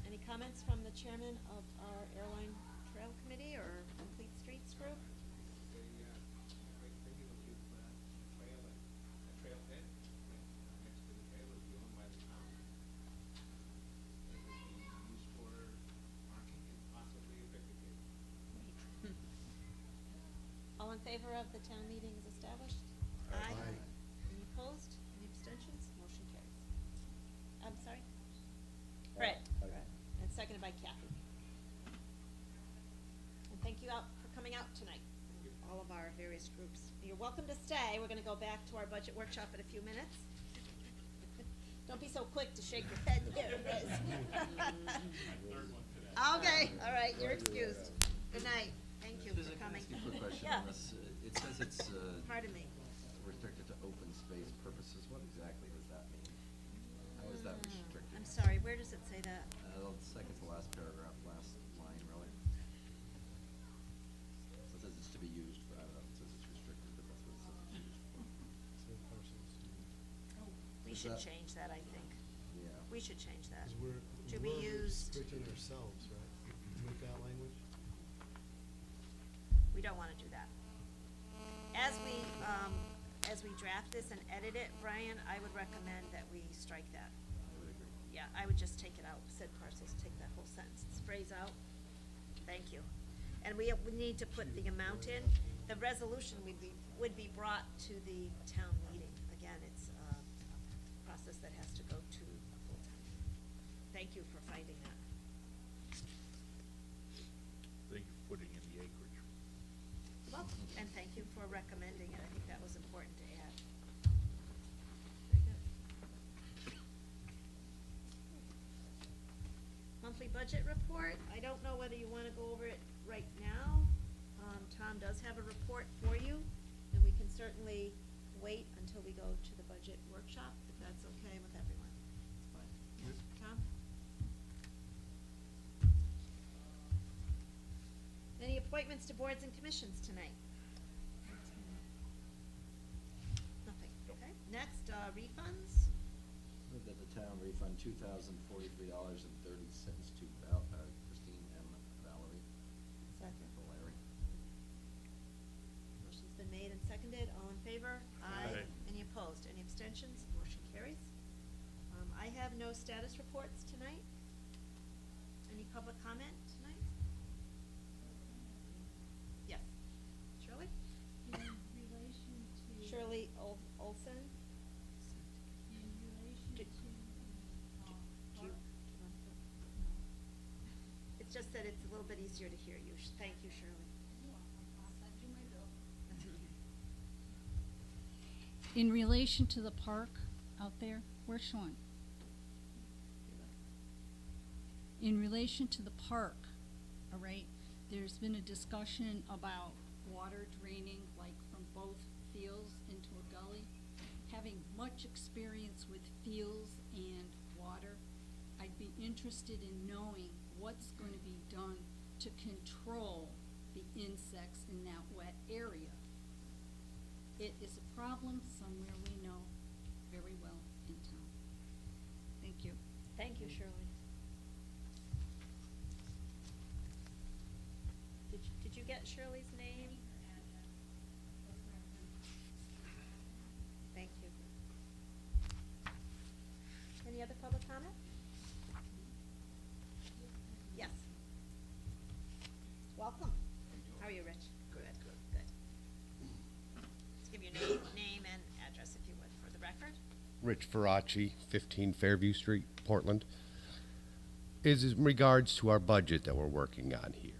Any comments from the chairman of our airline trail committee or Complete Streets group? All in favor of the town meeting is established? Aye. Any opposed? Any abstentions? Motion carries. I'm sorry? Fred. Aye. And seconded by Kathy. And thank you out for coming out tonight, all of our various groups. You're welcome to stay. We're gonna go back to our budget workshop in a few minutes. Don't be so quick to shake your head here, Liz. Okay, all right, you're excused. Good night. Thank you Susan, for can I coming. ask you a quick question Yeah. on this? It says it's, Pardon me. restricted to open space purposes. What exactly does that mean? How is that restricted? I'm sorry, where does it say that? Second to last paragraph, last line, really. So it says it's to be used for, I don't know, it says it's restricted, but that's what it says it's used for. We Is should that- change that, I think. Yeah. We should change that. 'Cause we're To be used, restricting ourselves, right, with that language? we don't wanna do that. As we draft this and edit it, Brian, I would recommend that we strike that. I would agree. Yeah, I would just take it out, said parcels, take that whole sentence, phrase out. Thank you. And we need to put the amount in. The resolution would be brought to the town meeting. Again, it's a process that has to go to a full town meeting. Thank you for finding that. Thank you for putting in the acreage. Well, and thank you for recommending it. I think that was important to add. Very good. Monthly budget report. I don't know whether you want to go over it right now. Tom does have a report for you, and we can certainly wait until we go to the budget workshop, if that's okay with everyone. Tom? Any appointments to boards and commissions tonight? Nothing, okay. Next, refunds. Move that the town refund $2,043.30 to Christine M. Valerie. Second. For Larry. Motion's been made and seconded. All in favor? Aye. Any opposed? Any abstentions? Motion carries. I have no status reports tonight. Any public comment tonight? Yes. Shirley? In relation to. Shirley Olson? In relation Do- to, Do you park, want to- It's just that it's a little bit easier to hear you. Thank you, Shirley. In relation to the park out there, where's Sean? In relation to the park, all right, there's been a discussion about water draining like from both fields into a gully. Having much experience with fields and water, I'd be interested in knowing what's going to be done to control the insects in that wet area. It is a problem somewhere we know very well in town. Thank you. Thank you, Shirley. Did you get Shirley's name? Thank you. Any other public comment? Yes. Welcome. How are you, Rich? Good. Good. Let's give your name and address, if you would, for the record. Rich Faraci, 15 Fairview Street, Portland. Is in regards to our budget that we're working on here.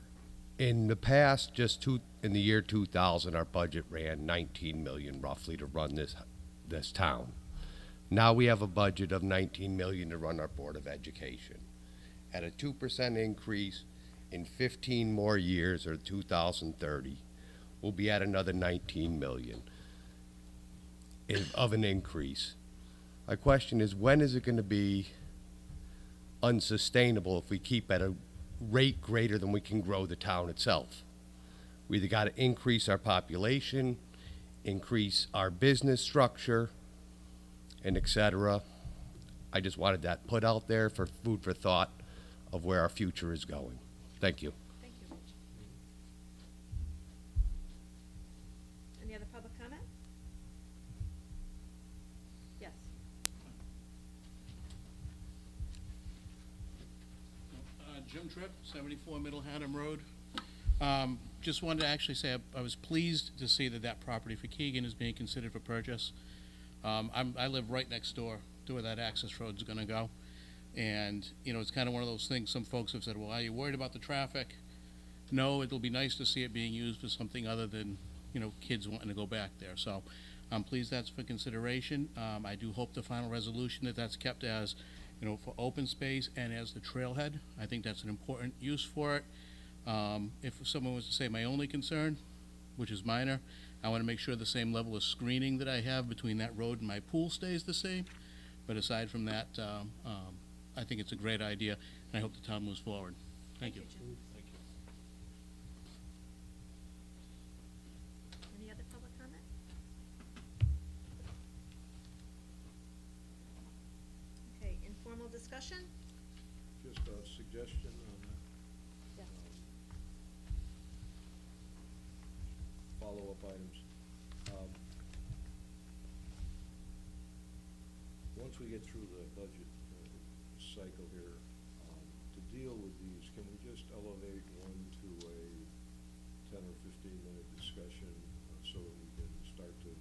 In the past, in the year 2000, our budget ran 19 million roughly to run this town. Now we have a budget of 19 million to run our Board of Education. At a 2% increase in 15 more years, or 2030, we'll be at another 19 million of an increase. My question is, when is it going to be unsustainable if we keep at a rate greater than we can grow the town itself? We either got to increase our population, increase our business structure, and et cetera. I just wanted that put out there for food for thought of where our future is going. Thank you. Thank you, Rich. Any other public comment? Yes. Jim Tripp, 74 Middle Haddam Road. Just wanted to actually say I was pleased to see that property for Keegan is being considered for purchase. I live right next door to where that access road's gonna go. And, you know, it's kind of one of those things, some folks have said, well, are you worried about the traffic? No, it'll be nice to see it being used for something other than, you know, kids wanting to go back there. So I'm pleased that's for consideration. I do hope the final resolution that's kept as, you know, for open space and as the trailhead. I think that's an important use for it. If someone was to say my only concern, which is minor, I want to make sure the same level of screening that I have between that road and my pool stays the same. But aside from that, I think it's a great idea, and I hope the town moves forward. Thank you. Jim. Thank you. Any other public comment? Okay, informal discussion? Just a suggestion on Yes. follow-up items. Once we get through the budget cycle here, to deal with these, can we just elevate one to a 10 or 15-minute discussion so that we can start to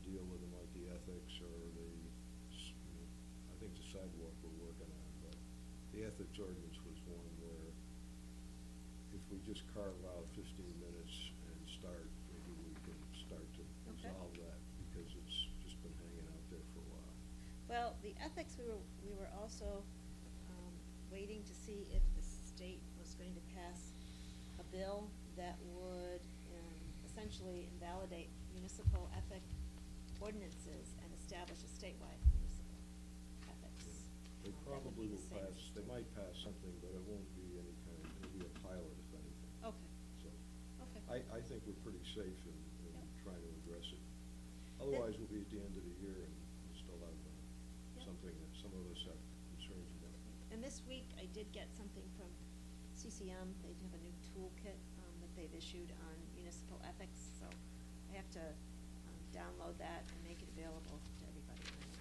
deal with them, like the ethics or I think the sidewalk we're working on, but the ethics ordinance was one where if we just carve out 15 minutes and start, maybe we can start to Okay. resolve that, because it's just been hanging out there for a while. Well, the ethics, we were also waiting to see if the state was going to pass a bill that would essentially invalidate municipal ethic ordinances and establish a statewide municipal ethics. They that would probably be the will same pass, as they the- might pass something, but it won't be any kind, it'll be a pilot if anything. Okay, So, okay. I think we're pretty safe in Yep. trying to address it. Otherwise, we'll be at the end of the year and we'll still have Yep. something that some of us have concerns about. And this week, I did get something from CCM. They have a new toolkit that they've issued on municipal ethics, so I have to download that and make it available to everybody. And